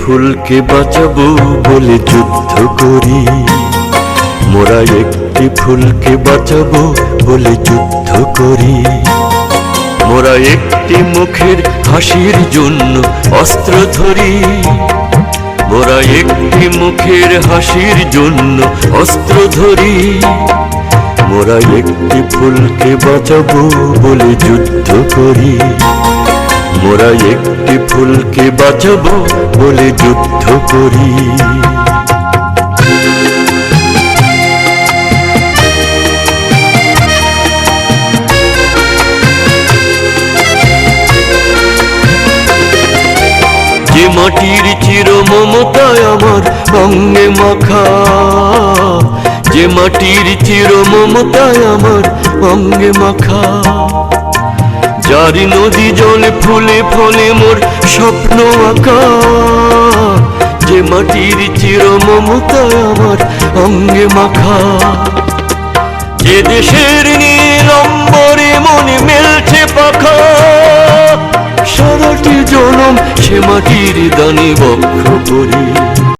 ফুলকে বাঁচাবো বলে যুদ্ধ করি, মোরা একটি ফুলকে বাঁচাবো বলে যুদ্ধ করি। মোরা একটি মুখের হাসির জন্য অস্ত্র ধরি, মোরা একটি মুখের হাসির জন্য অস্ত্র ধরি। মোরা একটি ফুলকে বাঁচাবো বলে যুদ্ধ করি, মোরা একটি ফুলকে বাঁচাবো বলে যুদ্ধ করি। যে মাটির চির মমতায় আমার অঙ্গে মাখা, যে মাটির চির মমতায় আমার অঙ্গে মাখা। যার নদী জলে ফুলে ফলে মোর স্বপ্ন আঁকা, যে মাটির চির মমতায় আমার অঙ্গে মাখা। যে দেশের নীল অম্বরে মনে মেলছে পাখা, সারাটি জনম সে মাটির দানে বক্ষ করি।